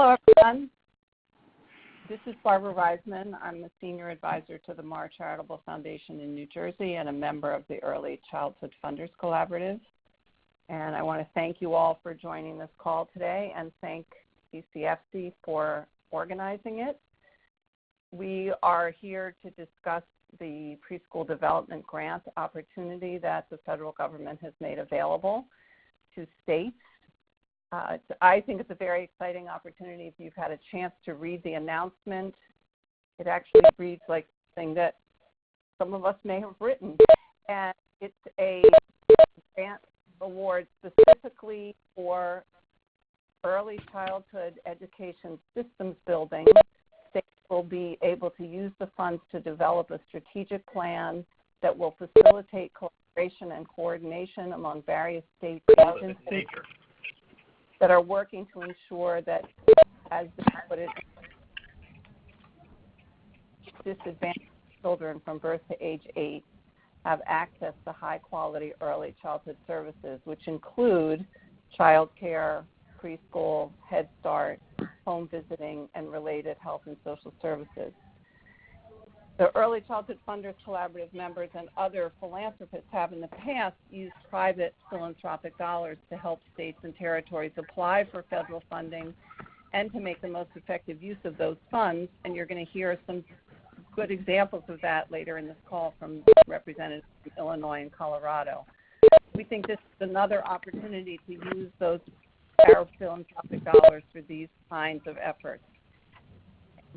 Hello, everyone. This is Barbara Reisman. I'm the Senior Advisor to the Mar Charitable Foundation in New Jersey and a member of the Early Childhood Funders Collaborative. And I want to thank you all for joining this call today and thank ECFC for organizing it. We are here to discuss the preschool development grant opportunity that the federal government has made available to states. I think it's a very exciting opportunity. If you've had a chance to read the announcement, it actually reads like something that some of us may have written. And it's a grant award specifically for early childhood education systems building. States will be able to use the funds to develop a strategic plan that will facilitate collaboration and coordination among various state agencies that are working to ensure that, as they put it, disadvantaged children from birth to age 8 have access to high-quality early childhood services, which include child care, preschool, Head Start, home visiting, and related health and social services. The Early Childhood Funders Collaborative members and other philanthropists have in the past used private philanthropic dollars to help states and territories apply for federal funding and to make the most effective use of those funds. And you're going to hear some good examples of that later in this call from representatives from Illinois and Colorado. We think this is another opportunity to use our philanthropic dollars for these kinds of efforts.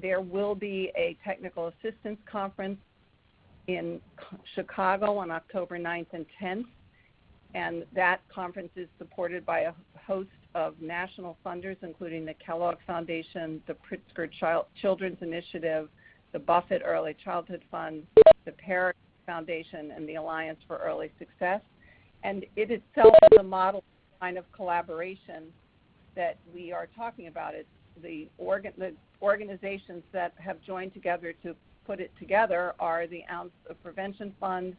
There will be a technical assistance conference in Chicago on October 9th and 10th, and that conference is supported by a host of national funders, including the Kellogg Foundation, the Pritzker Children's Initiative, the Buffett Early Childhood Fund, the Parrott Foundation, and the Alliance for Early Success. And it itself is a model kind of collaboration that we are talking about. It's the organizations that have joined together to put it together are the Ounce of Prevention Fund,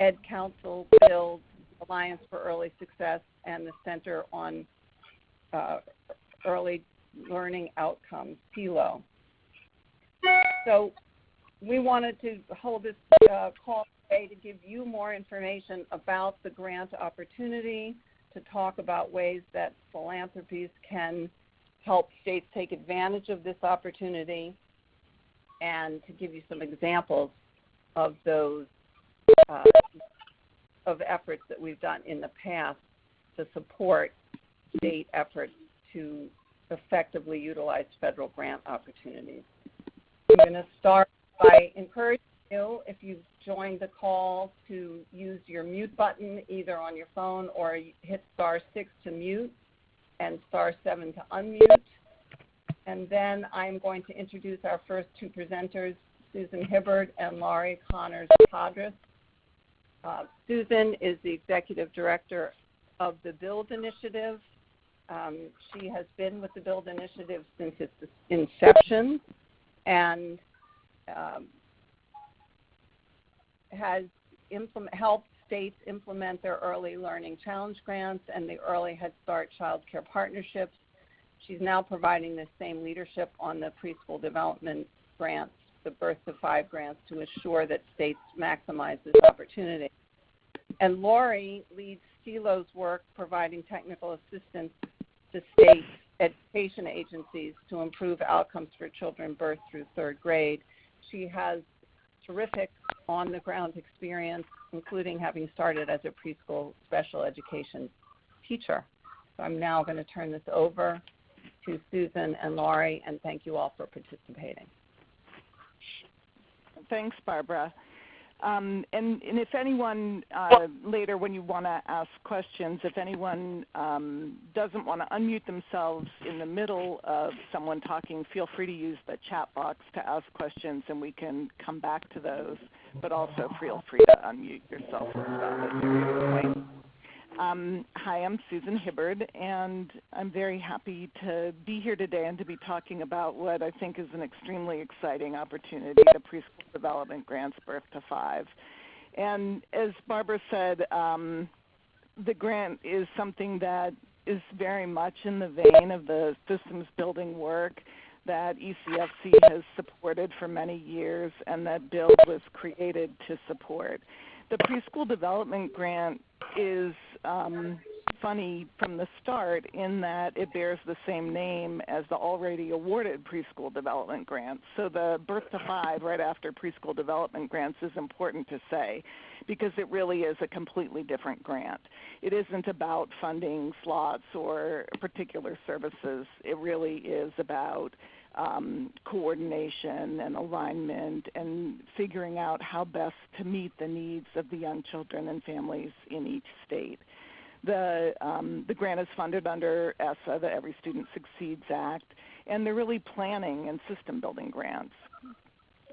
Ed Council, Build, Alliance for Early Success, and the Center on Early Learning Outcomes, CELO. So we wanted to hold this call today to give you more information about the grant opportunity, to talk about ways that philanthropies can help states take advantage of this opportunity, and to give you some examples of those of efforts that we've done in the past to support state efforts to effectively utilize federal grant opportunities. I'm going to start by encouraging you, if you've joined the call, to use your mute button either on your phone or hit *6 to mute and *7 to unmute. And then I'm going to introduce our first two presenters, Susan Hibbard and Laurie Connors-Padres. Susan is the Executive Director of the Build Initiative. She has been with the Build Initiative since its inception and has helped states implement their Early Learning Challenge grants and the Early Head Start Child Care Partnerships. She's now providing the same leadership on the preschool development grants, the Birth to 5 grants, to ensure that states maximize this opportunity. And Laurie leads CELO's work providing technical assistance to state education agencies to improve outcomes for children birth through 3rd grade. She has terrific on-the-ground experience, including having started as a preschool special education teacher. So I'm now going to turn this over to Susan and Laurie, and thank you all for participating. Thanks, Barbara. And if anyone later, when you want to ask questions, if anyone doesn't want to unmute themselves in the middle of someone talking, feel free to use the chat box to ask questions, and we can come back to those. But also feel free to unmute yourself and stop at various points. Hi, I'm Susan Hibbard, and I'm very happy to be here today and to be talking about what I think is an extremely exciting opportunity, the Preschool Development Grants Birth to 5. And as Barbara said, the grant is something that is very much in the vein of the systems building work that ECFC has supported for many years and that BUILD was created to support. The Preschool Development Grant is funny from the start in that it bears the same name as the already awarded Preschool Development Grants. So the Birth to 5 right after Preschool Development Grants is important to say because it really is a completely different grant. It isn't about funding slots or particular services. It really is about coordination and alignment and figuring out how best to meet the needs of the young children and families in each state. The grant is funded under ESSA, the Every Student Succeeds Act, and they're really planning and system building grants.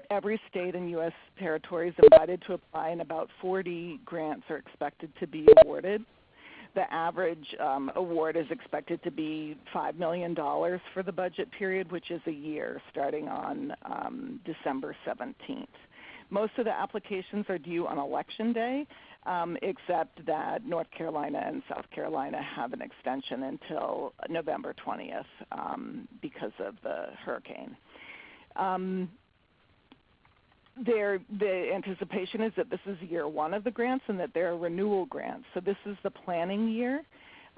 Every state and U.S. territory is invited to apply, and about 40 grants are expected to be awarded. The average award is expected to be $5 million for the budget period, which is a year starting on December 17th. Most of the applications are due on Election Day, except that North Carolina and South Carolina have an extension until November 20th because of the hurricane. The anticipation is that this is year one of the grants and that they're renewal grants. So this is the planning year,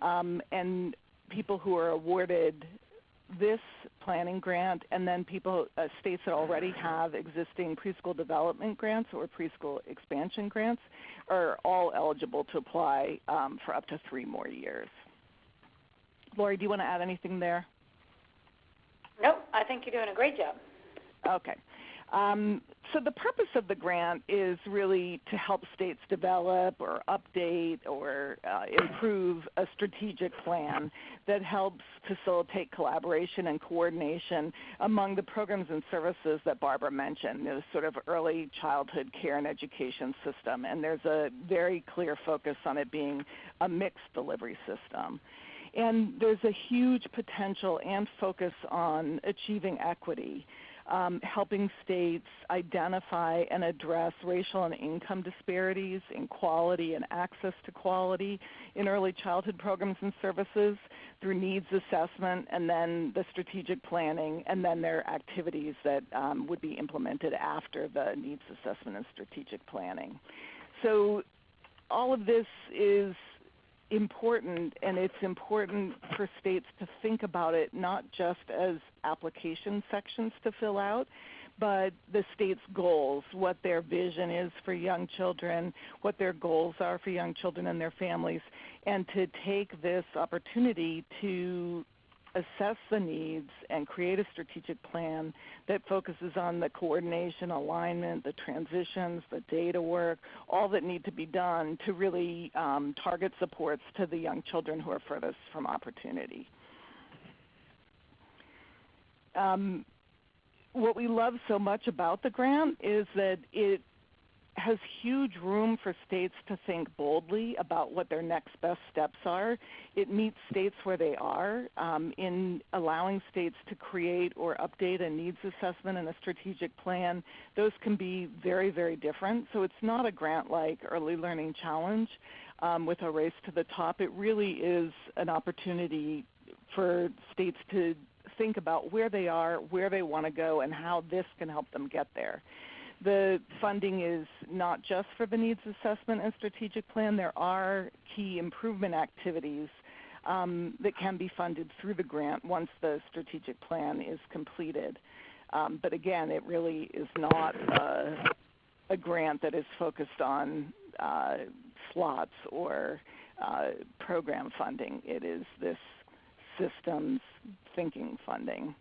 and people who are awarded this planning grant and then states that already have existing preschool development grants or preschool expansion grants are all eligible to apply for up to 3 more years. Lori, do you want to add anything there? Nope, I think you're doing a great job. Okay. So the purpose of the grant is really to help states develop or update or improve a strategic plan that helps facilitate collaboration and coordination among the programs and services that Barbara mentioned, the sort of early childhood care and education system. And there's a very clear focus on it being a mixed delivery system. And there's a huge potential and focus on achieving equity. Helping states identify and address racial and income disparities in quality and access to quality in early childhood programs and services through needs assessment and then the strategic planning and then their activities that would be implemented after the needs assessment and strategic planning. So all of this is important, and it's important for states to think about it not just as application sections to fill out, but the state's goals, what their vision is for young children, what their goals are for young children and their families, and to take this opportunity to assess the needs and create a strategic plan that focuses on the coordination, alignment, the transitions, the data work, all that need to be done to really target supports to the young children who are furthest from opportunity. What we love so much about the grant is that it has huge room for states to think boldly about what their next best steps are. It meets states where they are in allowing states to create or update a needs assessment and a strategic plan. Those can be very, very different. So it's not a grant like Early Learning Challenge with a race to the top. It really is an opportunity for states to think about where they are, where they want to go, and how this can help them get there. The funding is not just for the needs assessment and strategic plan. There are key improvement activities that can be funded through the grant once the strategic plan is completed. But again, it really is not a grant that is focused on slots or program funding. It is this systems thinking funding.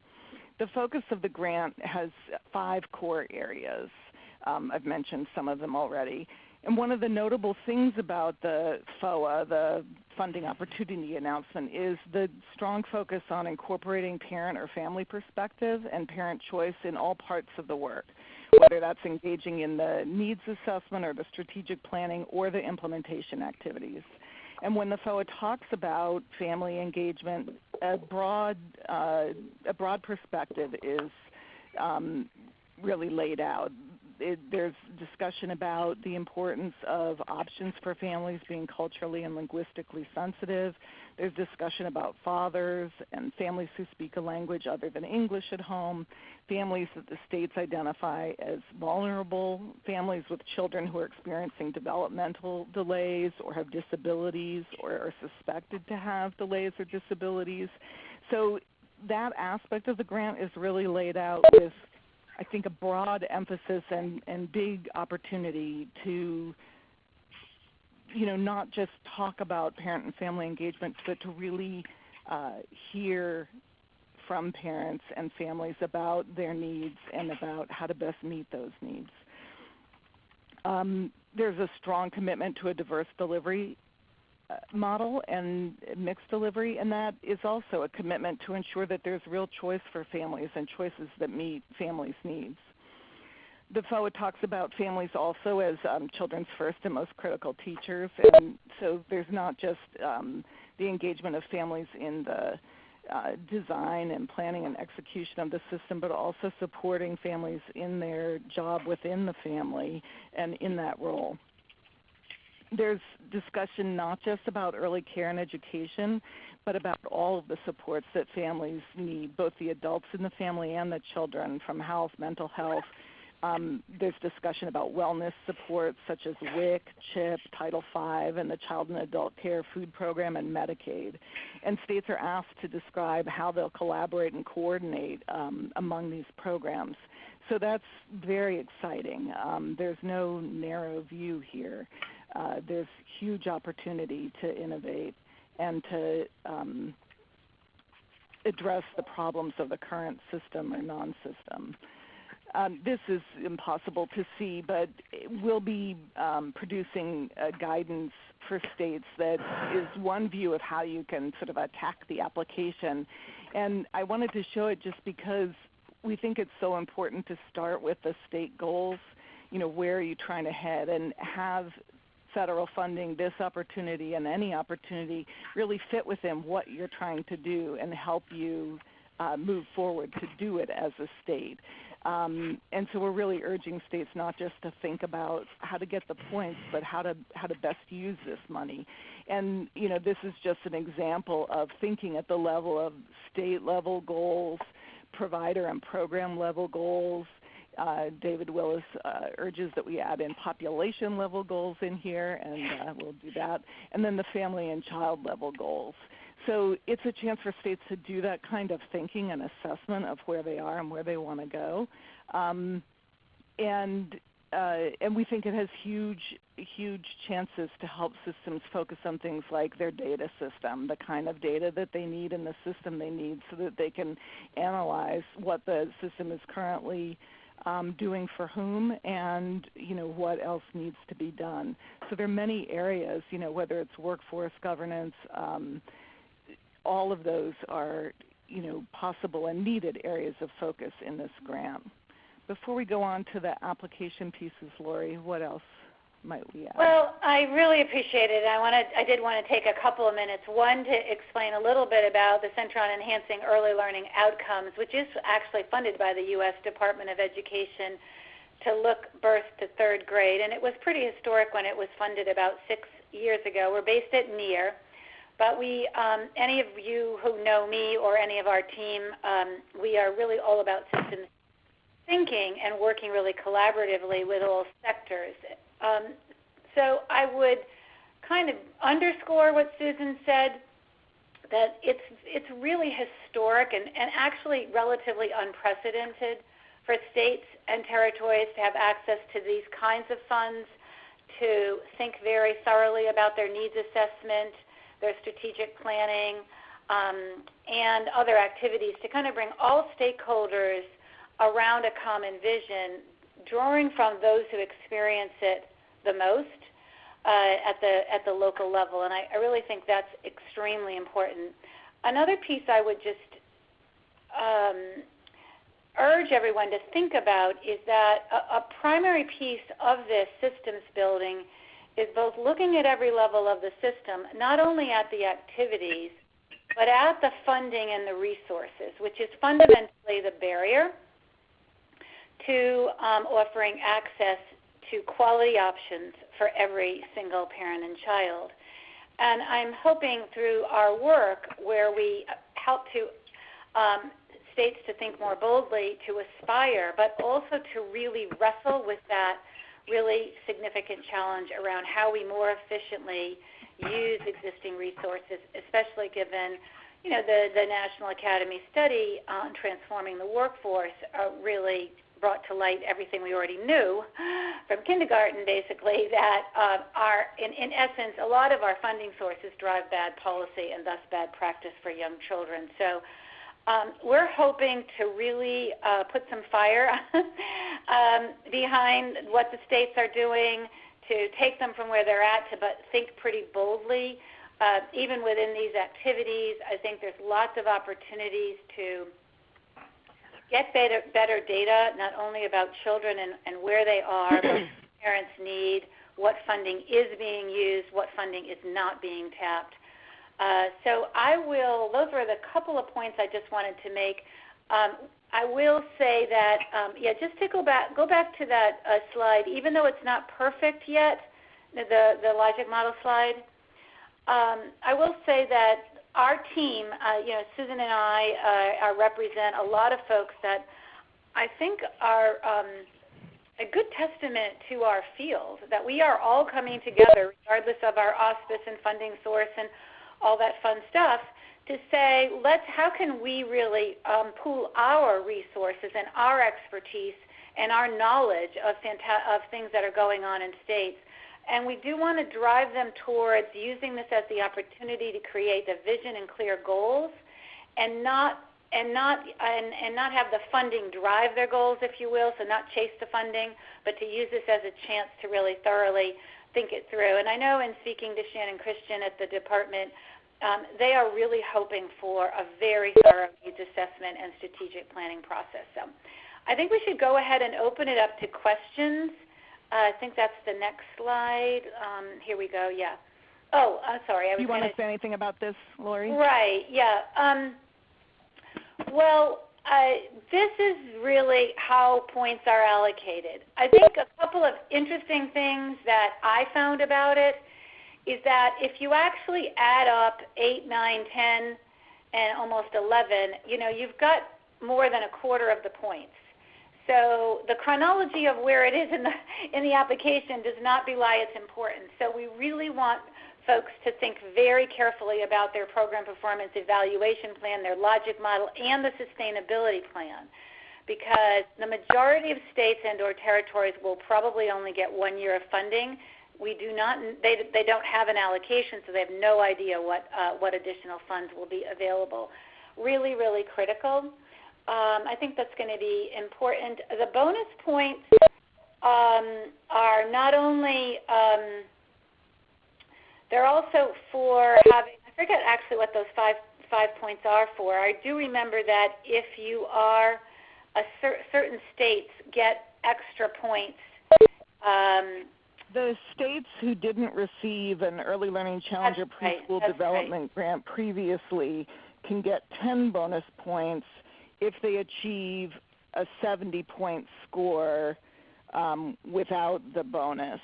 The focus of the grant has 5 core areas. I've mentioned some of them already. And one of the notable things about the FOA, the Funding Opportunity Announcement, is the strong focus on incorporating parent or family perspective and parent choice in all parts of the work, whether that's engaging in the needs assessment or the strategic planning or the implementation activities. And when the FOA talks about family engagement, a broad perspective is really laid out. There's discussion about the importance of options for families being culturally and linguistically sensitive. There's discussion about fathers and families who speak a language other than English at home, families that the states identify as vulnerable, families with children who are experiencing developmental delays or have disabilities or are suspected to have delays or disabilities. So that aspect of the grant is really laid out with, I think, a broad emphasis and big opportunity to, not just talk about parent and family engagement, but to really hear from parents and families about their needs and about how to best meet those needs. There's a strong commitment to a diverse delivery model and mixed delivery, and that is also a commitment to ensure that there's real choice for families and choices that meet families' needs. The FOA talks about families also as children's first and most critical teachers, and so there's not just the engagement of families in the design and planning and execution of the system, but also supporting families in their job within the family and in that role. There's discussion not just about early care and education, but about all of the supports that families need, both the adults in the family and the children, from health, mental health. There's discussion about wellness supports such as WIC, CHIP, Title V, and the Child and Adult Care Food Program and Medicaid. And states are asked to describe how they'll collaborate and coordinate among these programs. So that's very exciting. There's no narrow view here. There's huge opportunity to innovate and to address the problems of the current system or non-system. This is impossible to see, but we'll be producing guidance for states that is one view of how you can sort of attack the application. And I wanted to show it just because we think it's so important to start with the state goals, where are you trying to head, and have federal funding, this opportunity and any opportunity really fit within what you're trying to do and help you move forward to do it as a state. And so we're really urging states not just to think about how to get the points, but how to best use this money. And, this is just an example of thinking at the level of state-level goals, provider and program-level goals. David Willis urges that we add in population-level goals in here, and we'll do that. And then the family and child-level goals. So it's a chance for states to do that kind of thinking and assessment of where they are and where they want to go. And we think it has huge chances to help systems focus on things like their data system, the kind of data that they need and the system they need so that they can analyze what the system is currently doing for whom and, what else needs to be done. So there are many areas, whether it's workforce governance, all of those are, possible and needed areas of focus in this grant. Before we go on to the application pieces, Lori, what else might we add? Well, I really appreciate it. I did want to take a couple of minutes. One, to explain a little bit about the Center on Enhancing Early Learning Outcomes, which is actually funded by the U.S. Department of Education to look birth to third grade. And it was pretty historic when it was funded about 6 years ago. We're based at NEAR. But we, any of you who know me or any of our team, we are really all about systems thinking and working really collaboratively with all sectors. So I would kind of underscore what Susan said, that it's really historic and actually relatively unprecedented for states and territories to have access to these kinds of funds, to think very thoroughly about their needs assessment, their strategic planning, and other activities to kind of bring all stakeholders around a common vision, drawing from those who experience it the most at the local level. And I really think that's extremely important. Another piece I would just urge everyone to think about is that a primary piece of this systems building is both looking at every level of the system, not only at the activities, but at the funding and the resources, which is fundamentally the barrier to offering access to quality options for every single parent and child. And I'm hoping through our work where we help to states to think more boldly, to aspire, but also to really wrestle with that really significant challenge around how we more efficiently use existing resources, especially given, the National Academy study on transforming the workforce really brought to light everything we already knew from kindergarten, basically, that in essence, a lot of our funding sources drive bad policy and thus bad practice for young children. So we're hoping to really put some fire behind what the states are doing, to take them from where they're at, but think pretty boldly. Even within these activities, I think there's lots of opportunities to get better data, not only about children and where they are, but what parents need, what funding is being used, what funding is not being tapped. So those were the couple of points I just wanted to make. I will say that, just to go back to that slide, even though it's not perfect yet, the logic model slide, I will say that our team, Susan and I represent a lot of folks that I think are a good testament to our field, that we are all coming together, regardless of our auspice and funding source and all that fun stuff, to say, how can we really pool our resources and our expertise and our knowledge of things that are going on in states. And we do want to drive them towards using this as the opportunity to create the vision and clear goals, and not have the funding drive their goals, if you will, so not chase the funding, but to use this as a chance to really thoroughly think it through. And I know in speaking to Shannon Christian at the department, they are really hoping for a very thorough needs assessment and strategic planning process. So I think we should go ahead and open it up to questions. I think that's the next slide. Here we go, yeah. Oh, I'm sorry. Do you want to say anything about this, Lori? Right, yeah. This is really how points are allocated. I think a couple of interesting things that I found about it is that if you actually add up 8, 9, 10, and almost 11, you've got more than a quarter of the points. So the chronology of where it is in the application does not belie its importance. So we really want folks to think very carefully about their program performance evaluation plan, their logic model, and the sustainability plan, because the majority of states and or territories will probably only get 1 year of funding. They don't have an allocation, so they have no idea what additional funds will be available. Really, really critical. I think that's going to be important. The bonus points are not only, they're also for having, I forget actually what those five points are for. I do remember that if you are, certain states get extra points. The states who didn't receive an Early Learning Challenger Preschool Development Grant previously can get 10 bonus points if they achieve a 70-point score without the bonus.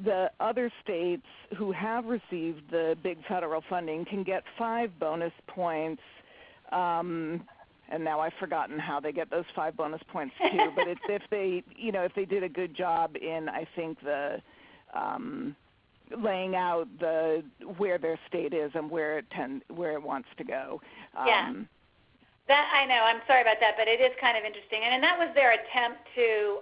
The other states who have received the big federal funding can get 5 bonus points, and now I've forgotten how they get those 5 bonus points too. But it's if they did a good job in, I think, the laying out where their state is and where it wants to go. Yeah. That I know. I'm sorry about that, but it is kind of interesting, and that was their attempt to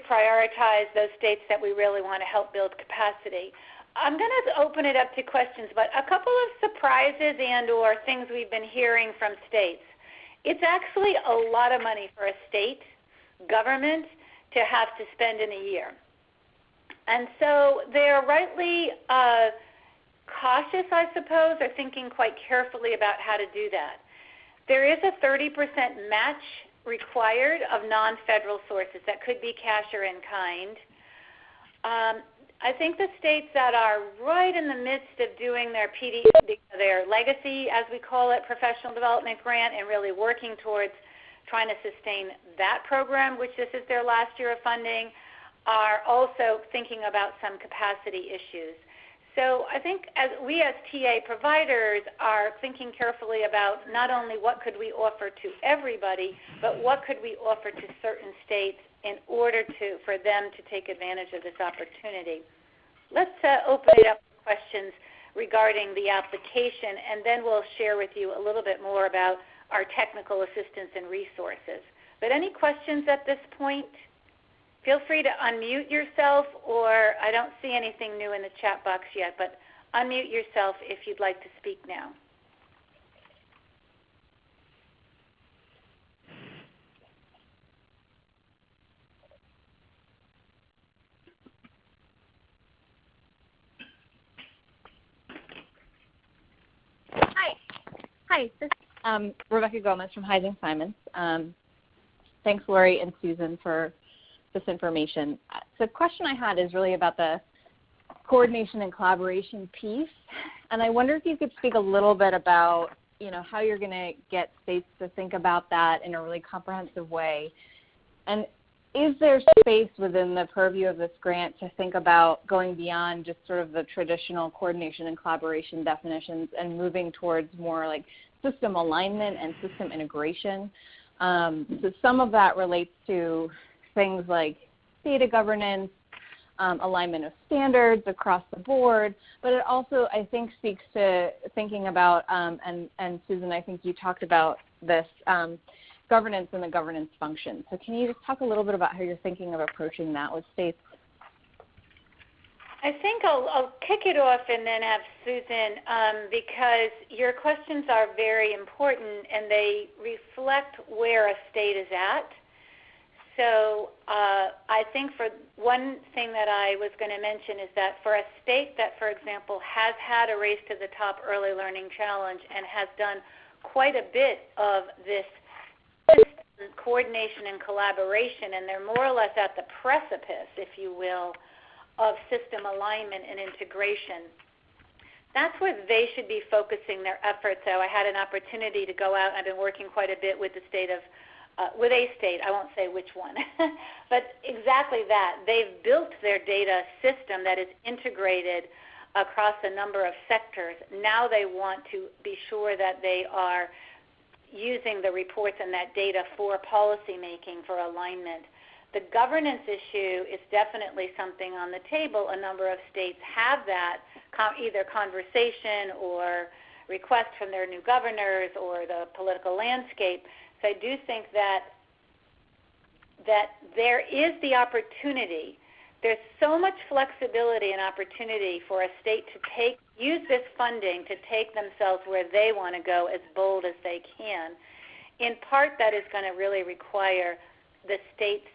prioritize those states that we really want to help build capacity. I'm going to open it up to questions, but a couple of surprises and or things we've been hearing from states. It's actually a lot of money for a state government to have to spend in a year, and so they're rightly cautious, I suppose, or thinking quite carefully about how to do that. There is a 30% match required of non-federal sources. That could be cash or in kind. I think the states that are right in the midst of doing their legacy, as we call it, professional development grant, and really working towards trying to sustain that program, which this is their last year of funding, are also thinking about some capacity issues. So I think as TA providers are thinking carefully about not only what could we offer to everybody, but what could we offer to certain states in order for them to take advantage of this opportunity. Let's open it up for questions regarding the application, and then we'll share with you a little bit more about our technical assistance and resources. But any questions at this point? Feel free to unmute yourself, or I don't see anything new in the chat box yet, but unmute yourself if you'd like to speak now. Hi, this is Rebecca Gomez from Heising Simons. Thanks, Lori and Susan, for this information. So the question I had is really about the coordination and collaboration piece, and I wonder if you could speak a little bit about, how you're going to get states to think about that in a really comprehensive way. And is there space within the purview of this grant to think about going beyond just sort of the traditional coordination and collaboration definitions and moving towards more like system alignment and system integration? So some of that relates to things like data governance, alignment of standards across the board, but it also, I think, speaks to thinking about, and Susan, I think you talked about this, governance and the governance function. So can you just talk a little bit about how you're thinking of approaching that with states? I think I'll kick it off and then have Susan, because your questions are very important and they reflect where a state is at. So I think for one thing that I was going to mention is that for a state that, for example, has had a Race to the Top Early Learning Challenge and has done quite a bit of this system coordination and collaboration, and they're more or less at the precipice, if you will, of system alignment and integration, that's where they should be focusing their efforts. So I had an opportunity to go out. I've been working quite a bit with the state of with a state, I won't say which one, but exactly that. They've built their data system that is integrated across a number of sectors. Now they want to be sure that they are using the reports and that data for policy making, for alignment. The governance issue is definitely something on the table. A number of states have that, either conversation or request from their new governors or the political landscape. So I do think that there is the opportunity. There's so much flexibility and opportunity for a state to use this funding to take themselves where they want to go as bold as they can. In part, that is going to really require the states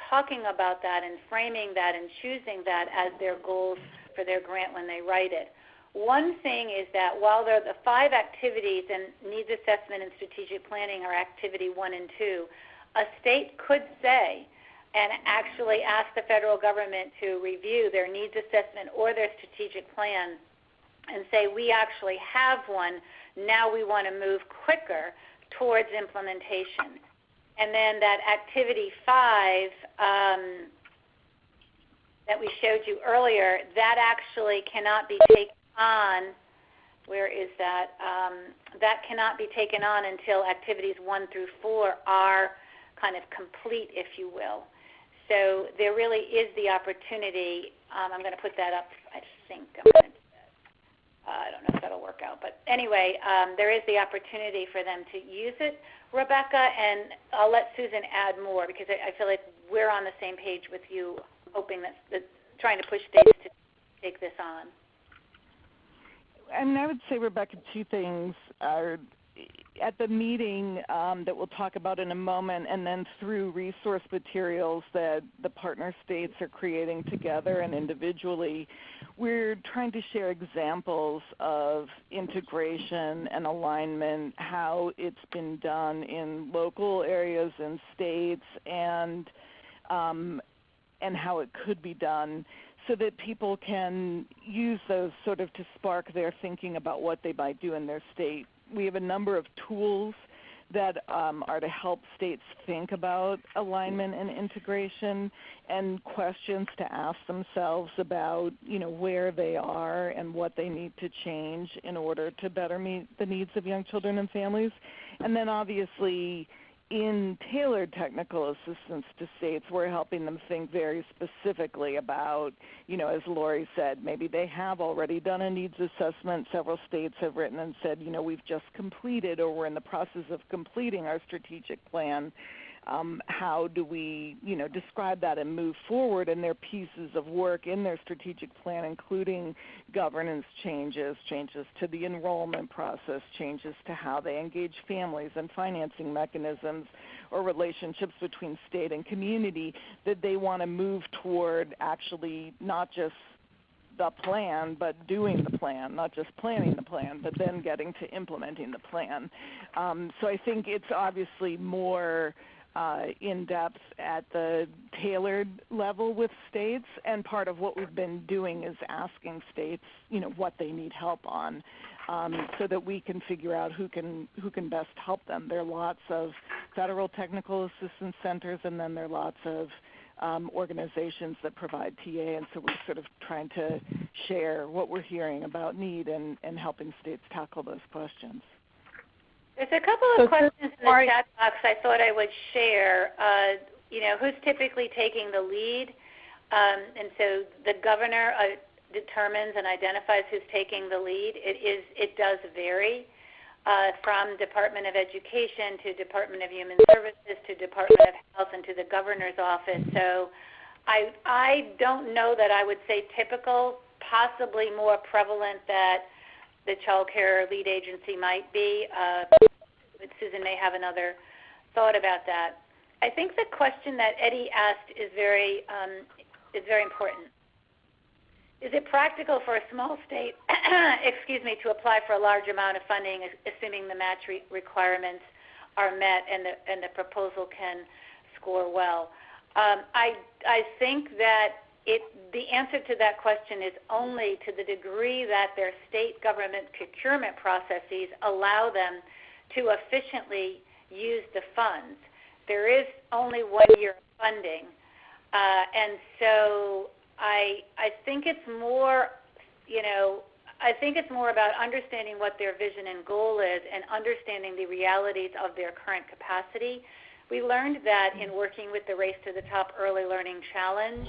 talking about that and framing that and choosing that as their goals for their grant when they write it. One thing is that while there are the 5 activities, and needs assessment and strategic planning are activity 1 and 2, a state could say and actually ask the federal government to review their needs assessment or their strategic plan and say, we actually have one, now we want to move quicker towards implementation. And then that activity 5 that we showed you earlier, that actually cannot be taken on. Where is that? That cannot be taken on until activities 1 through 4 are kind of complete, if you will. So there really is the opportunity. I'm going to put that up. I think I'm going to do that. I don't know if that'll work out. But anyway, there is the opportunity for them to use it, Rebecca, and I'll let Susan add more because I feel like we're on the same page with you, hoping that trying to push states to take this on. And I would say, Rebecca, 2 things are at the meeting that we'll talk about in a moment, and then through resource materials that the partner states are creating together and individually, we're trying to share examples of integration and alignment, how it's been done in local areas and states, and how it could be done, so that people can use those sort of to spark their thinking about what they might do in their state. We have a number of tools that are to help states think about alignment and integration, and questions to ask themselves about, where they are and what they need to change in order to better meet the needs of young children and families. And then obviously in tailored technical assistance to states, we're helping them think very specifically about, as Lori said, maybe they have already done a needs assessment. Several states have written and said, we've just completed or we're in the process of completing our strategic plan. How do we, describe that and move forward? And their pieces of work in their strategic plan, including governance changes to the enrollment process, changes to how they engage families and financing mechanisms or relationships between state and community, that they want to move toward actually not just the plan, but doing the plan, not just planning the plan, but then getting to implementing the plan. So I think it's obviously more in-depth at the tailored level with states, and part of what we've been doing is asking states, what they need help on, so that we can figure out who can best help them. There are lots of federal technical assistance centers, and then there are lots of organizations that provide TA, and so we're sort of trying to share what we're hearing about need and helping states tackle those questions. There's a couple of questions in the chat box I thought I would share. Who's typically taking the lead? And so the governor determines and identifies who's taking the lead. It does vary from Department of Education to Department of Human Services to Department of Health and to the governor's office. So I don't know that I would say typical, possibly more prevalent that the child care lead agency might be. Susan may have another thought about that. I think the question that Eddie asked is very important. Is it practical for a small state, to apply for a large amount of funding, assuming the match requirements are met and the proposal can score well? I think that the answer to that question is only to the degree that their state government procurement processes allow them to efficiently use the funds. There is only 1 year of funding, and so I think it's more, I think it's more about understanding what their vision and goal is and understanding the realities of their current capacity. We learned that in working with the Race to the Top Early Learning Challenge.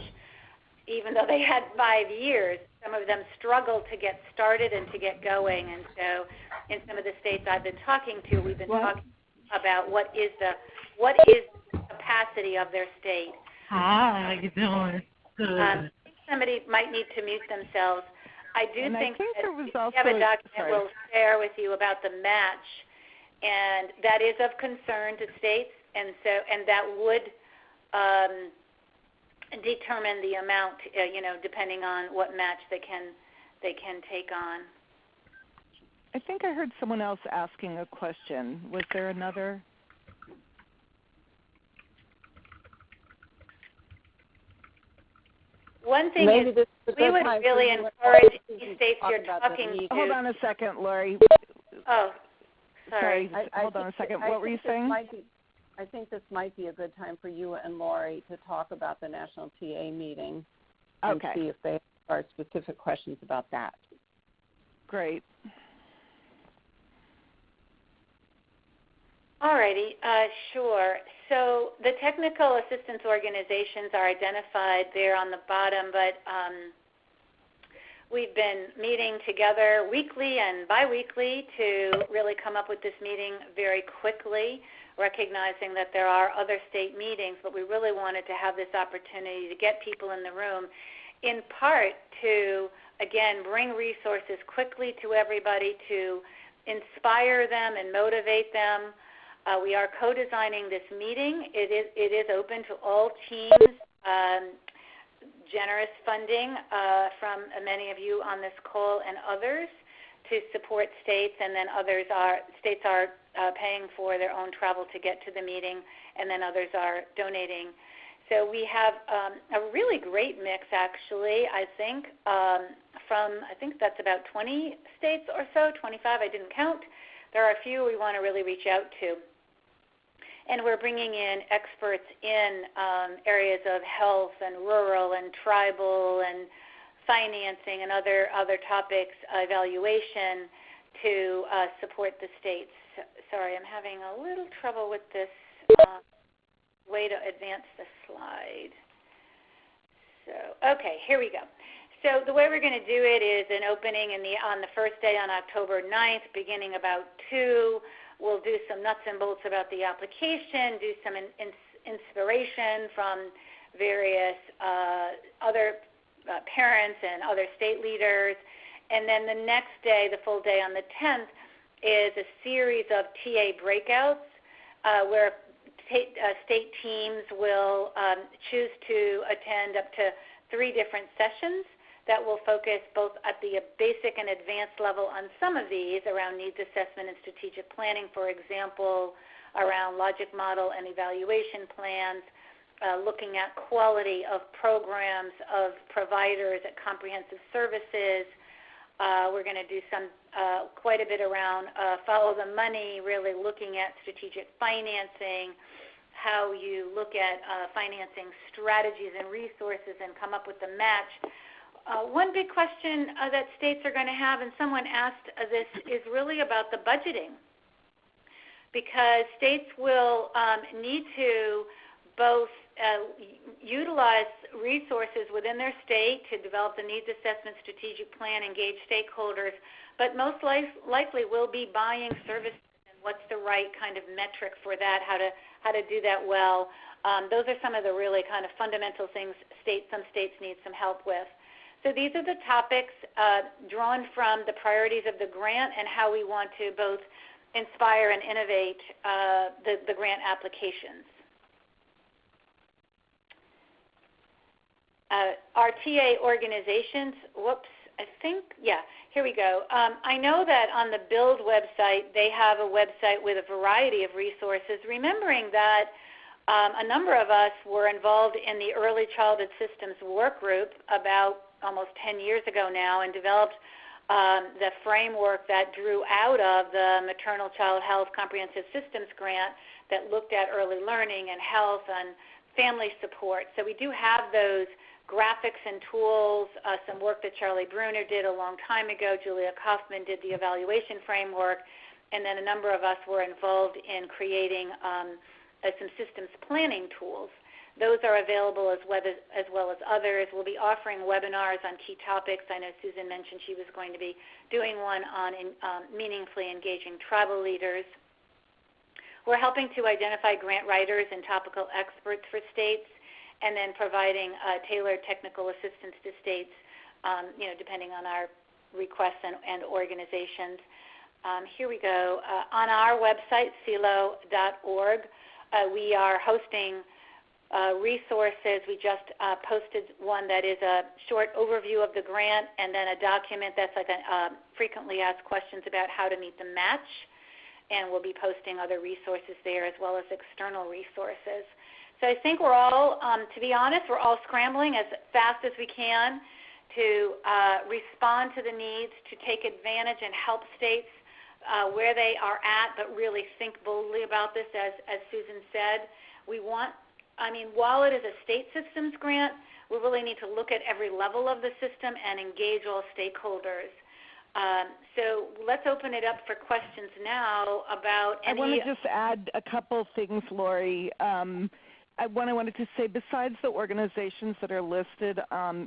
Even though they had 5 years, some of them struggled to get started and to get going. And so in some of the states I've been talking to, we've been talking about what is the capacity of their state. Hi, how you doing? Good. I think somebody might need to mute themselves. I think that we have a document we'll share with you about the match, and that is of concern to states, and that would determine the amount, depending on what match they can take on. I think I heard someone else asking a question. Was there another? One thing is we would really encourage states you're talking to. Hold on a second, Lori. Oh, sorry. Hold on a second. What were you saying? I think this might be a good time for you and Lori to talk about the National TA meeting and see if they are specific questions about that. Great. All righty, sure. So the technical assistance organizations are identified there on the bottom, but we've been meeting together weekly and biweekly to really come up with this meeting very quickly, recognizing that there are other state meetings, but we really wanted to have this opportunity to get people in the room, in part to, again, bring resources quickly to everybody to inspire them and motivate them. We are co-designing this meeting. It is open to all teams, generous funding from many of you on this call and others to support states, and then states are paying for their own travel to get to the meeting, and then others are donating. So we have a really great mix, actually, I think, I think that's about 20 states or so, 25, I didn't count. There are a few we want to really reach out to. and we're bringing in experts in areas of health and rural and tribal and financing and other topics, evaluation to support the states. Sorry, I'm having a little trouble with this way to advance the slide. So, okay, here we go. So the way we're going to do it is an opening on the first day on October 9th, beginning about 2. We'll do some nuts and bolts about the application, do some inspiration from various other parents and other state leaders. And then the next day, the full day on the 10th, is a series of TA breakouts where state teams will choose to attend up to 3 different sessions that will focus both at the basic and advanced level on some of these around needs assessment and strategic planning, for example, around logic model and evaluation plans, looking at quality of programs of providers at comprehensive services. We're going to do some quite a bit around follow the money, really looking at strategic financing, how you look at financing strategies and resources and come up with a match. One big question that states are going to have, and someone asked this, is really about the budgeting, because states will need to both utilize resources within their state to develop the needs assessment strategic plan, engage stakeholders, but most likely will be buying services, and what's the right kind of metric for that, how to do that well. Those are some of the really kind of fundamental things some states need some help with. So these are the topics drawn from the priorities of the grant and how we want to both inspire and innovate the grant applications. Our TA organizations, here we go. I know that on the Build website, they have a website with a variety of resources, remembering that a number of us were involved in the Early Childhood Systems Work Group about almost 10 years ago now, and developed the framework that drew out of the Maternal Child Health Comprehensive Systems Grant that looked at early learning and health and family support. So we do have those graphics and tools, some work that Charlie Bruner did a long time ago. Julia Kaufman did the evaluation framework, and then a number of us were involved in creating some systems planning tools. Those are available as well as others. We'll be offering webinars on key topics. I know Susan mentioned she was going to be doing one on meaningfully engaging tribal leaders. We're helping to identify grant writers and topical experts for states, and then providing tailored technical assistance to states, depending on our requests and organizations. Here we go. On our website, CELO.org, we are hosting resources. We just posted one that is a short overview of the grant, and then a document that's like a frequently asked questions about how to meet the match, and we'll be posting other resources there as well as external resources. So I think we're all, to be honest, we're all scrambling as fast as we can to respond to the needs, to take advantage and help states where they are at, but really think boldly about this, as Susan said. While it is a state systems grant, we really need to look at every level of the system and engage all stakeholders. So let's open it up for questions now about any... I want to just add a couple things, Lori. I wanted to say, besides the organizations that are listed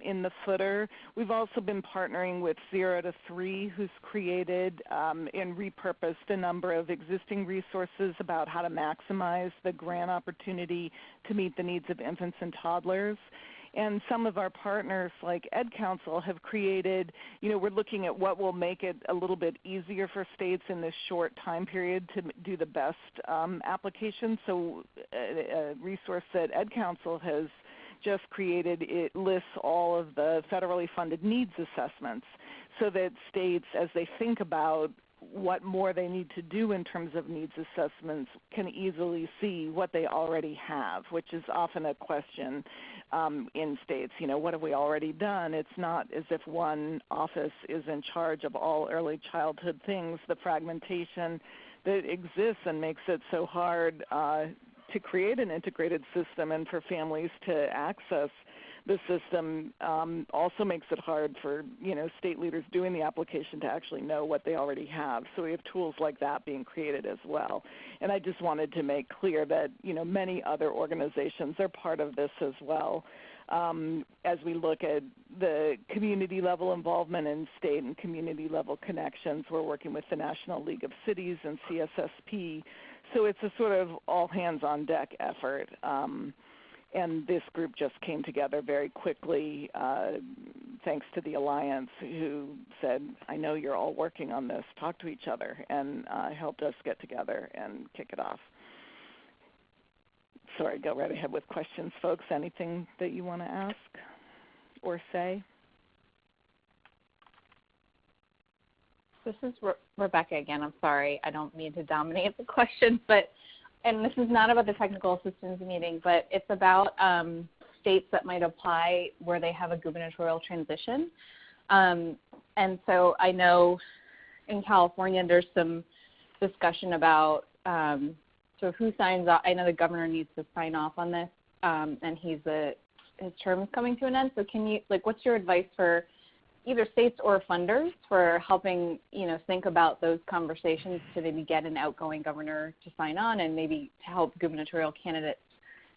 in the footer, we've also been partnering with 0 to 3, who's created and repurposed a number of existing resources about how to maximize the grant opportunity to meet the needs of infants and toddlers. And some of our partners, like Ed Council, have created, we're looking at what will make it a little bit easier for states in this short time period to do the best application. So a resource that Ed Council has just created, it lists all of the federally funded needs assessments so that states, as they think about what more they need to do in terms of needs assessments, can easily see what they already have, which is often a question in states. What have we already done? It's not as if one office is in charge of all early childhood things. The fragmentation that exists and makes it so hard to create an integrated system and for families to access the system also makes it hard for, state leaders doing the application to actually know what they already have. So we have tools like that being created as well. And I just wanted to make clear that, many other organizations are part of this as well. As we look at the community level involvement and state and community level connections, we're working with the National League of Cities and CSSP. So it's a sort of all hands on deck effort. And this group just came together very quickly thanks to the Alliance, who said, I know you're all working on this, talk to each other, and helped us get together and kick it off. Sorry, go right ahead with questions, folks. Anything that you want to ask or say? This is Rebecca again. I'm sorry. I don't mean to dominate the questions, and this is not about the technical assistance meeting, but it's about states that might apply where they have a gubernatorial transition. And so I know in California there's some discussion about so who signs off. I know the governor needs to sign off on this, and his term is coming to an end. So can you, what's your advice for either states or funders for helping, think about those conversations to maybe get an outgoing governor to sign on, and maybe to help gubernatorial candidates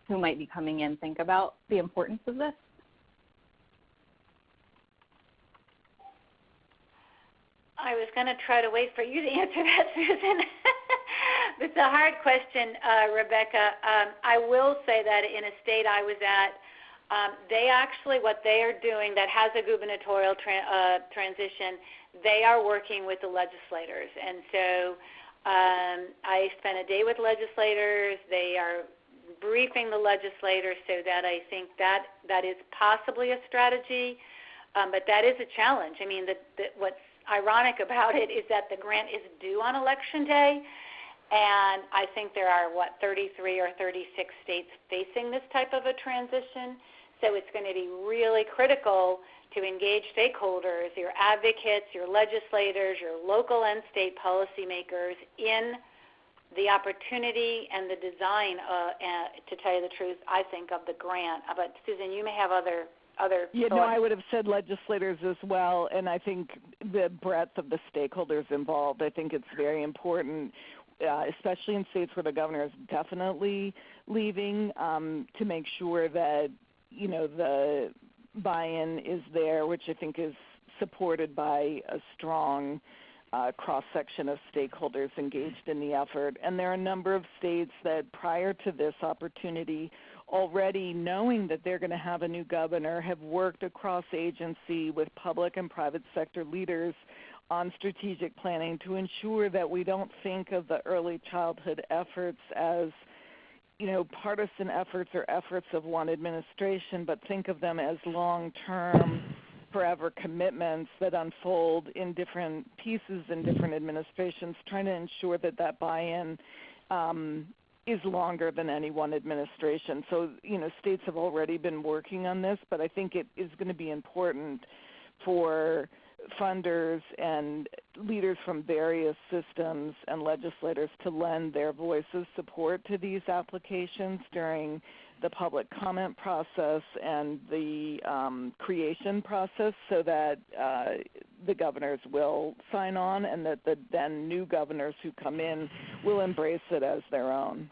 who might be coming in think about the importance of this? I was going to try to wait for you to answer that, Susan. It's a hard question, Rebecca. I will say that in a state I was at, they actually, what they are doing that has a gubernatorial transition, they are working with the legislators. And so I spent a day with legislators. They are briefing the legislators, so that I think that is possibly a strategy, but that is a challenge. I mean, what's ironic about it is that the grant is due on Election Day, and I think there are, 33 or 36 states facing this type of a transition. So it's going to be really critical to engage stakeholders, your advocates, your legislators, your local and state policymakers in the opportunity and the design, to tell you the truth, I think, of the grant. But, Susan, you may have other Yeah, thoughts. no, I would have said legislators as well, and I think the breadth of the stakeholders involved, I think it's very important, especially in states where the governor is definitely leaving, to make sure that, the buy-in is there, which I think is supported by a strong cross-section of stakeholders engaged in the effort. And there are a number of states that prior to this opportunity, already knowing that they're going to have a new governor, have worked across agency with public and private sector leaders on strategic planning to ensure that we don't think of the early childhood efforts as partisan efforts or efforts of one administration, but think of them as long-term, forever commitments that unfold in different pieces in different administrations, trying to ensure that buy-in is longer than any one administration. So, states have already been working on this, but I think it is going to be important for funders and leaders from various systems and legislators to lend their voices support to these applications during the public comment process and the creation process, so that the governors will sign on, and that the then new governors who come in will embrace it as their own.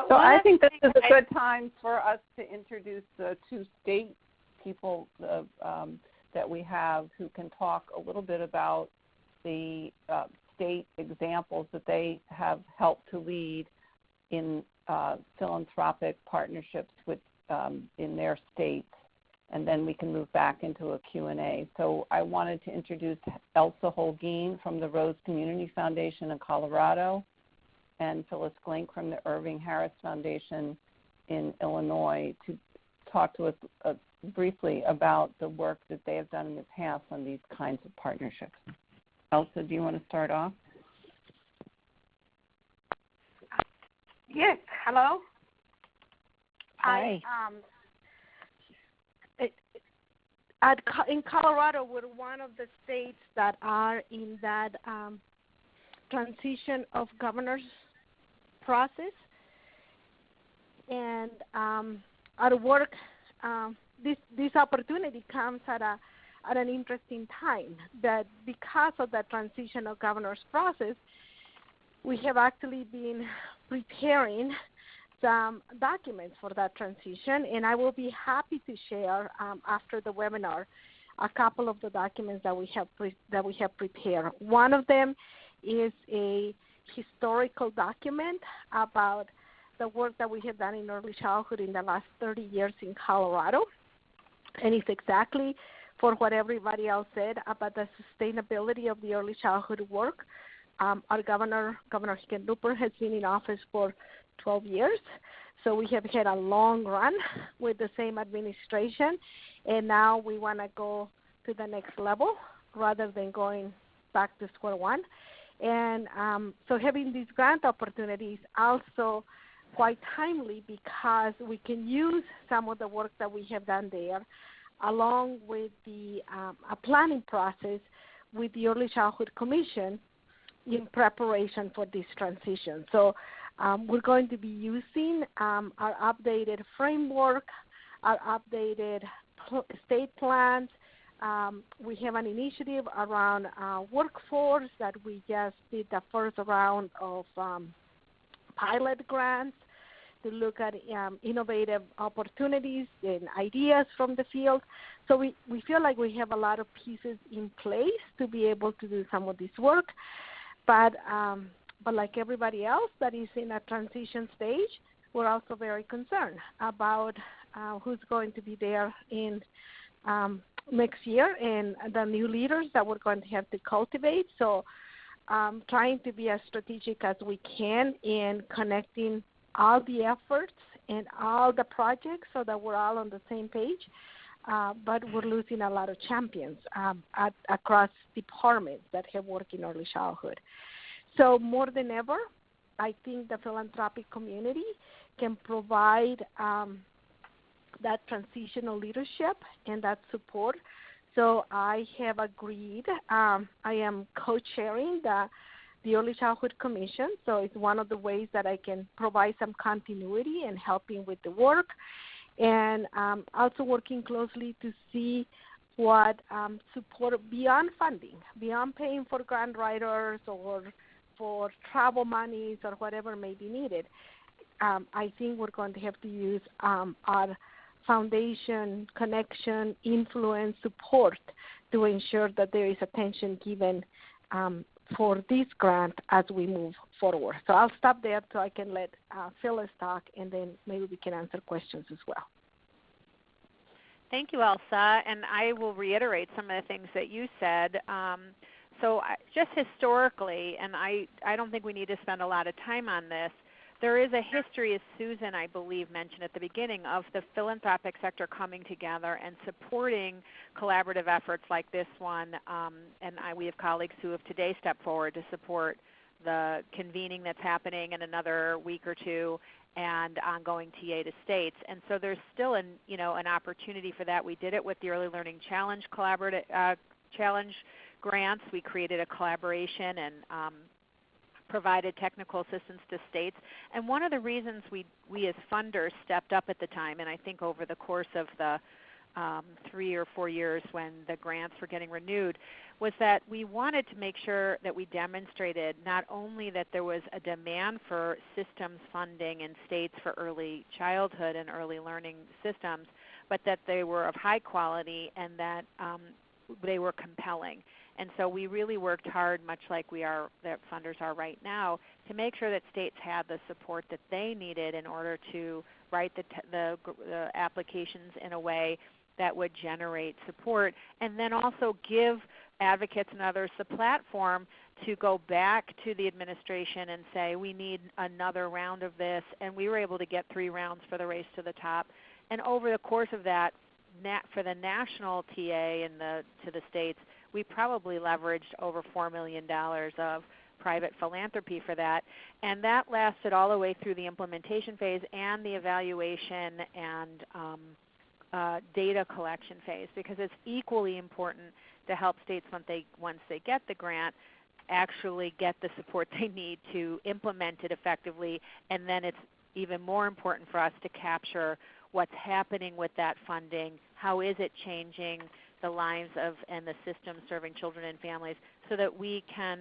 So I think this is a good time for us to introduce the two state people that we have who can talk a little bit about the state examples that they have helped to lead in philanthropic partnerships with in their states, and then we can move back into a Q&A. So I wanted to introduce Elsa Holguin from the Rose Community Foundation in Colorado, and Phyllis Glink from the Irving Harris Foundation in Illinois, to talk to us briefly about the work that they have done in the past on these kinds of partnerships. Elsa, do you want to start off? Yes, hello. Hi. In Colorado, we're one of the states that are in that transition of governors process. And our work, this opportunity comes at an interesting time, that because of the transitional governor's process, we have actually been preparing some documents for that transition, and I will be happy to share after the webinar a couple of the documents that we have prepared. One of them is a historical document about the work that we have done in early childhood in the last 30 years in Colorado, and it's exactly for what everybody else said about the sustainability of the early childhood work. Our Governor Hickenlooper, has been in office for 12 years, so we have had a long run with the same administration, and now we want to go to the next level rather than going back to square one. And so having these grant opportunities also quite timely, because we can use some of the work that we have done there along with the a planning process with the Early Childhood Commission in preparation for this transition. So we're going to be using our updated framework, our updated state plans. We have an initiative around workforce that we just did the first round of pilot grants to look at innovative opportunities and ideas from the field. So we feel like we have a lot of pieces in place to be able to do some of this work. But like everybody else that is in a transition stage, we're also very concerned about who's going to be there in next year and the new leaders that we're going to have to cultivate. So trying to be as strategic as we can in connecting all the efforts and all the projects so that we're all on the same page. But we're losing a lot of champions across departments that have worked in early childhood. So more than ever, I think the philanthropic community can provide that transitional leadership and that support. So I have agreed. I am co-chairing the Early Childhood Commission, so it's one of the ways that I can provide some continuity and helping with the work, and also working closely to see what support beyond funding, beyond paying for grant writers or for travel monies or whatever may be needed. I think we're going to have to use our foundation, connection, influence, support to ensure that there is attention given for this grant as we move forward. So I'll stop there so I can let Phyllis talk, and then maybe we can answer questions as well. Thank you, Elsa, and I will reiterate some of the things that you said. So just historically, and I don't think we need to spend a lot of time on this, there is a history, as Susan, I believe, mentioned at the beginning, of the philanthropic sector coming together and supporting collaborative efforts like this one. And we have colleagues who have today stepped forward to support the convening that's happening in another week or two and ongoing TA to states. And so there's still an opportunity for that. We did it with the Early Learning Challenge Challenge grants. We created a collaboration and provided technical assistance to states. And one of the reasons we as funders stepped up at the time, and I think over the course of the 3 or 4 years when the grants were getting renewed, was that we wanted to make sure that we demonstrated not only that there was a demand for systems funding in states for early childhood and early learning systems, but that they were of high quality and that they were compelling. And so we really worked hard, much like that funders are right now, to make sure that states had the support that they needed in order to write the applications in a way that would generate support, and then also give advocates and others the platform to go back to the administration and say, we need another round of this, and we were able to get 3 rounds for the Race to the Top. And over the course of that, for the national TA and to the states, we probably leveraged over $4 million of private philanthropy for that. And that lasted all the way through the implementation phase and the evaluation and data collection phase, because it's equally important to help states once they get the grant actually get the support they need to implement it effectively, and then it's even more important for us to capture what's happening with that funding, how is it changing the lives of and the system serving children and families, so that we can,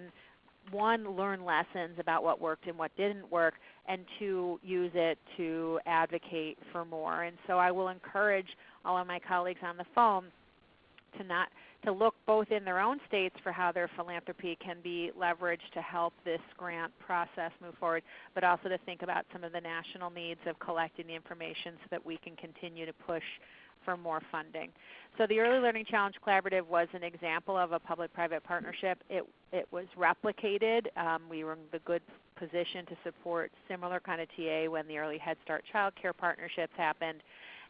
one, learn lessons about what worked and what didn't work, and two, use it to advocate for more. And so I will encourage all of my colleagues on the phone to look both in their own states for how their philanthropy can be leveraged to help this grant process move forward, but also to think about some of the national needs of collecting the information so that we can continue to push for more funding. So the Early Learning Challenge Collaborative was an example of a public-private partnership. It was replicated. We were in the good position to support similar kind of TA when the Early Head Start Child Care partnerships happened.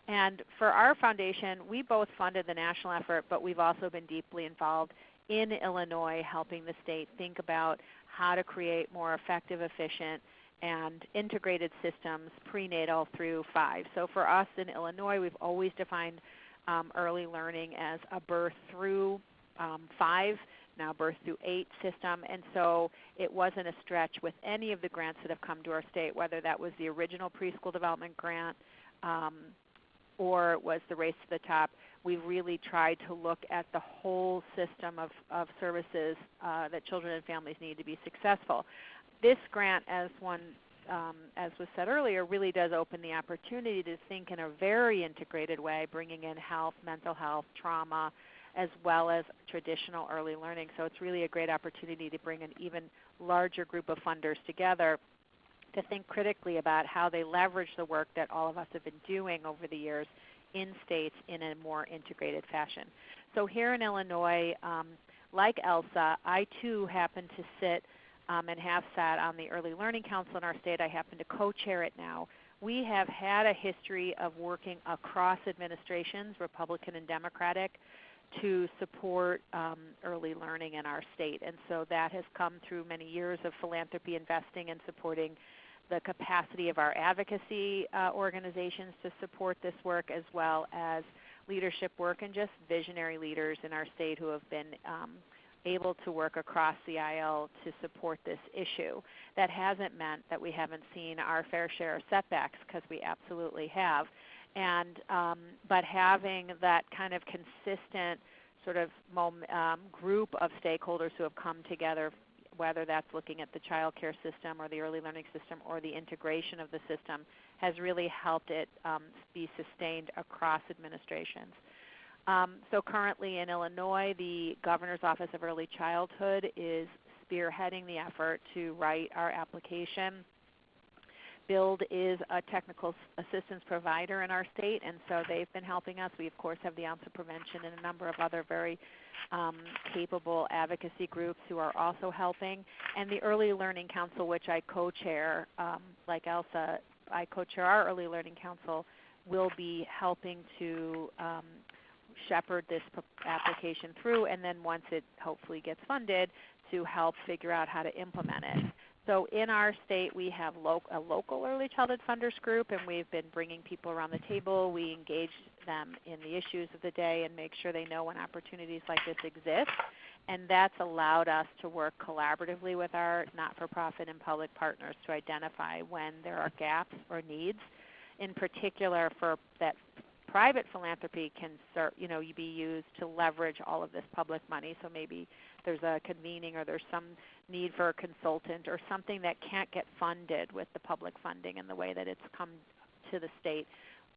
And for our foundation, we both funded the national effort, but we've also been deeply involved in Illinois helping the state think about how to create more effective, efficient, and integrated systems prenatal through 5. So for us in Illinois, we've always defined early learning as a birth through 5, now birth through 8 system. And so it wasn't a stretch with any of the grants that have come to our state, whether that was the original preschool development grant or it was the Race to the Top. We've really tried to look at the whole system of services that children and families need to be successful. This grant, as was said earlier, really does open the opportunity to think in a very integrated way, bringing in health, mental health, trauma, as well as traditional early learning. So it's really a great opportunity to bring an even larger group of funders together to think critically about how they leverage the work that all of us have been doing over the years in states in a more integrated fashion. So here in Illinois, like Elsa, I too happen to sit and have sat on the Early Learning Council in our state. I happen to co-chair it now. We have had a history of working across administrations, Republican and Democratic, to support early learning in our state. And so that has come through many years of philanthropy investing and supporting the capacity of our advocacy organizations to support this work, as well as leadership work and just visionary leaders in our state who have been able to work across the aisle to support this issue. That hasn't meant that we haven't seen our fair share of setbacks, because we absolutely have. And but having that kind of consistent sort of group of stakeholders who have come together, whether that's looking at the child care system or the early learning system or the integration of the system, has really helped it be sustained across administrations. So currently in Illinois, the Governor's Office of Early Childhood is spearheading the effort to write our application. BUILD is a technical assistance provider in our state, and so they've been helping us. We, of course, have the Ounce of Prevention and a number of other very capable advocacy groups who are also helping. And the Early Learning Council, which I co-chair, like Elsa, I co-chair our Early Learning Council, will be helping to shepherd this application through, and then once it hopefully gets funded, to help figure out how to implement it. So in our state, we have a local early childhood funders group, and we've been bringing people around the table. We engage them in the issues of the day and make sure they know when opportunities like this exist. And that's allowed us to work collaboratively with our not-for-profit and public partners to identify when there are gaps or needs. In particular, for that private philanthropy can be used to leverage all of this public money. So maybe there's a convening or there's some need for a consultant or something that can't get funded with the public funding in the way that it's come to the state,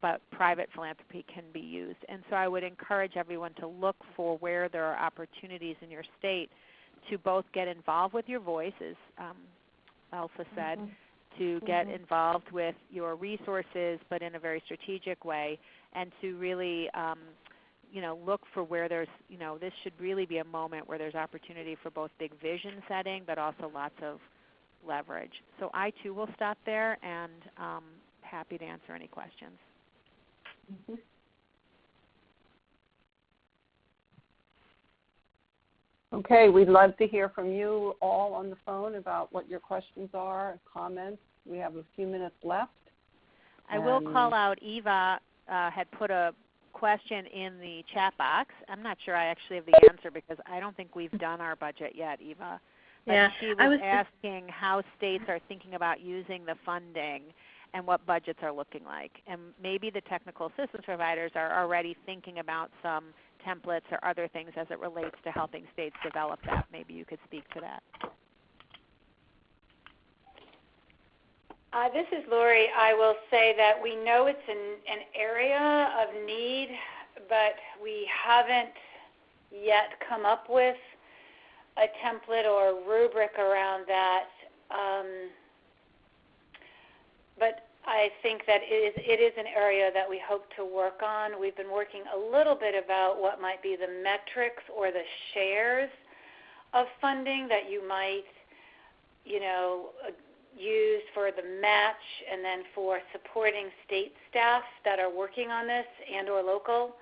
but private philanthropy can be used. And so I would encourage everyone to look for where there are opportunities in your state to both get involved with your voice, as Elsa said, to get involved with your resources, but in a very strategic way, and to really look for where there's, this should really be a moment where there's opportunity for both big vision setting, but also lots of leverage. So I too will stop there, and happy to answer any questions. Okay, we'd love to hear from you all on the phone about what your questions are, comments. We have a few minutes left. I will call out Eva had put a question in the chat box. I'm not sure I actually have the answer because I don't think we've done our budget yet, Eva. Yeah. She was asking how states are thinking about using the funding and what budgets are looking like. And maybe the technical assistance providers are already thinking about some templates or other things as it relates to helping states develop that. Maybe you could speak to that. This is Lori. I will say that we know it's an area of need, but we haven't yet come up with a template or a rubric around that. But I think that it is an area that we hope to work on. We've been working a little bit about what might be the metrics or the shares of funding that you might, use for the match and then for supporting state staff that are working on this and or local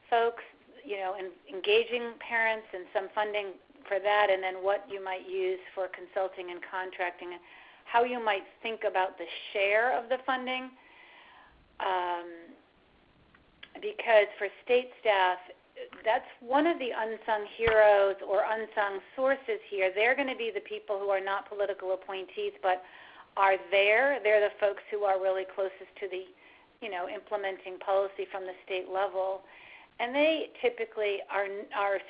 folks, and engaging parents and some funding for that, and then what you might use for consulting and contracting, and how you might think about the share of the funding. Because for state staff, that's one of the unsung heroes or unsung sources here. They're going to be the people who are not political appointees, but are there. They're the folks who are really closest to the, implementing policy from the state level. And they typically are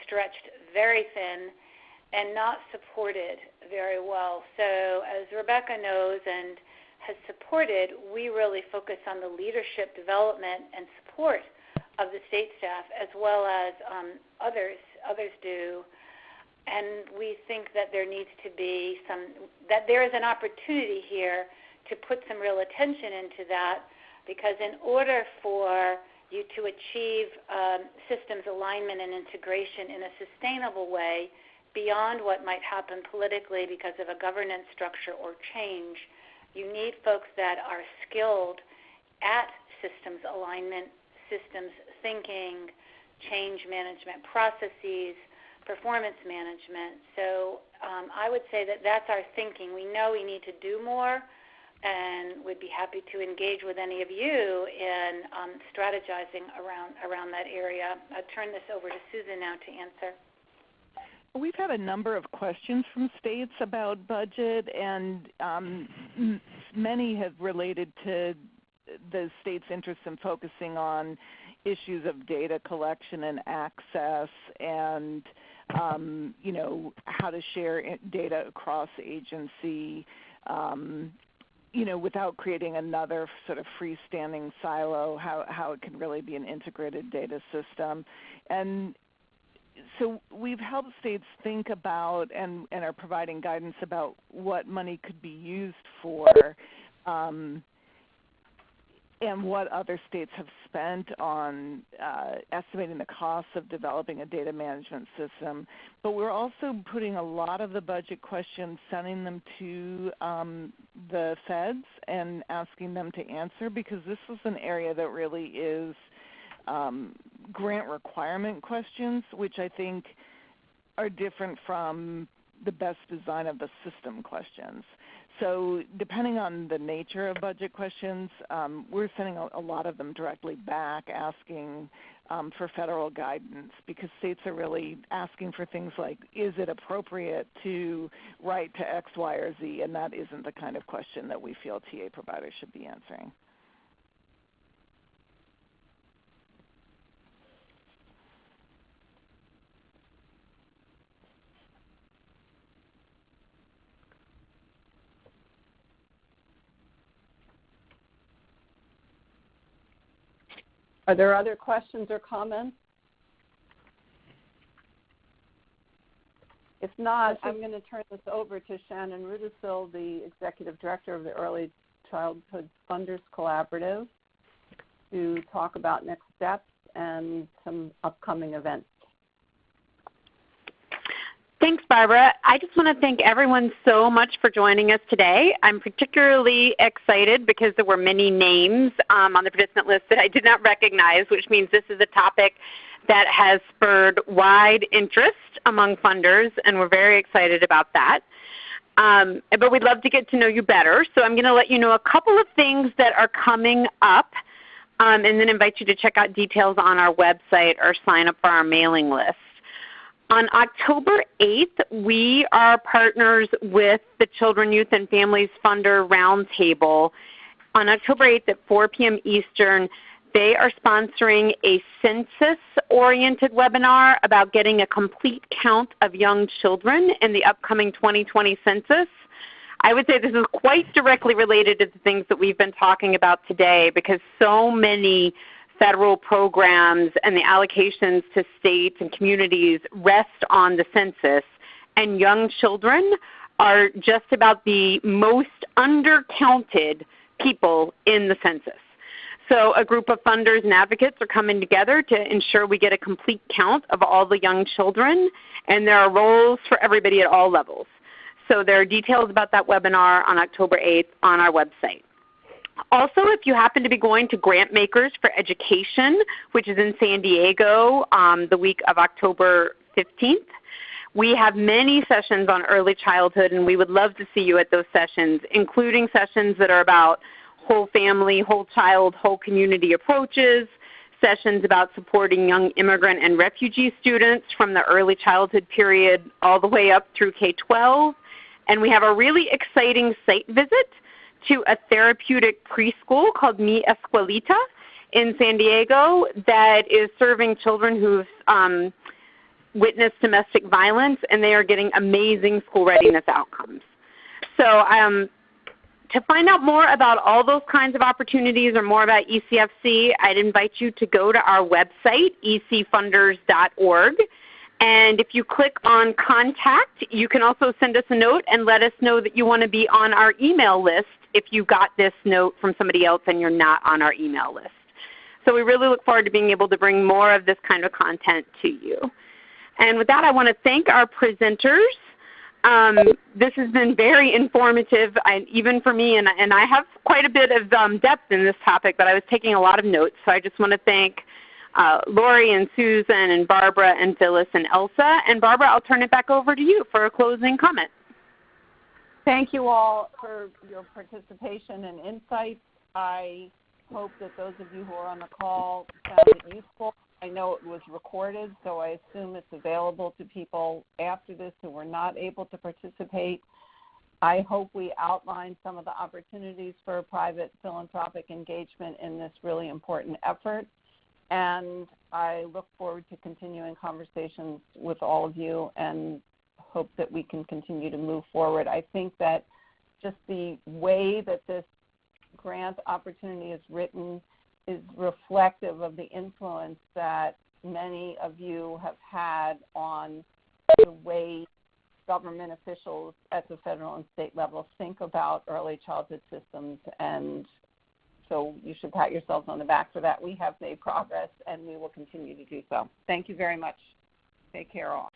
stretched very thin and not supported very well. So as Rebecca knows and has supported, we really focus on the leadership development and support of the state staff, as well as others do. And we think that there needs to be that there is an opportunity here to put some real attention into that, because in order for you to achieve systems alignment and integration in a sustainable way beyond what might happen politically because of a governance structure or change, you need folks that are skilled at systems alignment, systems thinking, change management processes, performance management. So I would say that that's our thinking. We know we need to do more, and would be happy to engage with any of you in strategizing around that area. I'll turn this over to Susan now to answer. We've had a number of questions from states about budget, and many have related to the state's interest in focusing on issues of data collection and access, and how to share data across agency, without creating another sort of freestanding silo, how it can really be an integrated data system. And so we've helped states think about and are providing guidance about what money could be used for, and what other states have spent on estimating the costs of developing a data management system. But we're also putting a lot of the budget questions, sending them to the feds and asking them to answer, because this is an area that really is grant requirement questions, which I think are different from the best design of the system questions. So depending on the nature of budget questions, we're sending a lot of them directly back asking for federal guidance, because states are really asking for things like, is it appropriate to write to X, Y, or Z? And that isn't the kind of question that we feel TA providers should be answering. Are there other questions or comments? If not, I'm going to turn this over to Shannon Rudisill, the Executive Director of the Early Childhood Funders Collaborative, to talk about next steps and some upcoming events. Thanks, Barbara. I just want to thank everyone so much for joining us today. I'm particularly excited because there were many names on the participant list that I did not recognize, which means this is a topic that has spurred wide interest among funders, and we're very excited about that. But we'd love to get to know you better. So I'm going to let you know a couple of things that are coming up, and then invite you to check out details on our website or sign up for our mailing list. On October 8th, we are partners with the Children, Youth, and Families Funder Roundtable. On October 8th at 4 p.m. Eastern, they are sponsoring a census-oriented webinar about getting a complete count of young children in the upcoming 2020 census. I would say this is quite directly related to the things that we've been talking about today, because so many federal programs and the allocations to states and communities rest on the census, and young children are just about the most undercounted people in the census. So a group of funders and advocates are coming together to ensure we get a complete count of all the young children, and there are roles for everybody at all levels. So there are details about that webinar on October 8th on our website. Also, if you happen to be going to Grant Makers for Education, which is in San Diego the week of October 15th, we have many sessions on early childhood, and we would love to see you at those sessions, including sessions that are about whole family, whole child, whole community approaches, sessions about supporting young immigrant and refugee students from the early childhood period all the way up through K-12. And we have a really exciting site visit to a therapeutic preschool called Mi Escuelita in San Diego that is serving children who've witnessed domestic violence, and they are getting amazing school readiness outcomes. So to find out more about all those kinds of opportunities or more about ECFC, I'd invite you to go to our website, ecfunders.org. And if you click on Contact, you can also send us a note and let us know that you want to be on our email list if you got this note from somebody else and you're not on our email list. So we really look forward to being able to bring more of this kind of content to you. And with that, I want to thank our presenters. This has been very informative, even for me, and I have quite a bit of depth in this topic, but I was taking a lot of notes. So I just want to thank Lori and Susan and Barbara and Phyllis and Elsa. And Barbara, I'll turn it back over to you for a closing comment. Thank you all for your participation and insights. I hope that those of you who are on the call found it useful. I know it was recorded, so I assume it's available to people after this who were not able to participate. I hope we outlined some of the opportunities for private philanthropic engagement in this really important effort. And I look forward to continuing conversations with all of you and hope that we can continue to move forward. I think that just the way that this grant opportunity is written is reflective of the influence that many of you have had on the way government officials at the federal and state level think about early childhood systems, and so you should pat yourselves on the back for that. We have made progress, and we will continue to do so. Thank you very much. Take care all.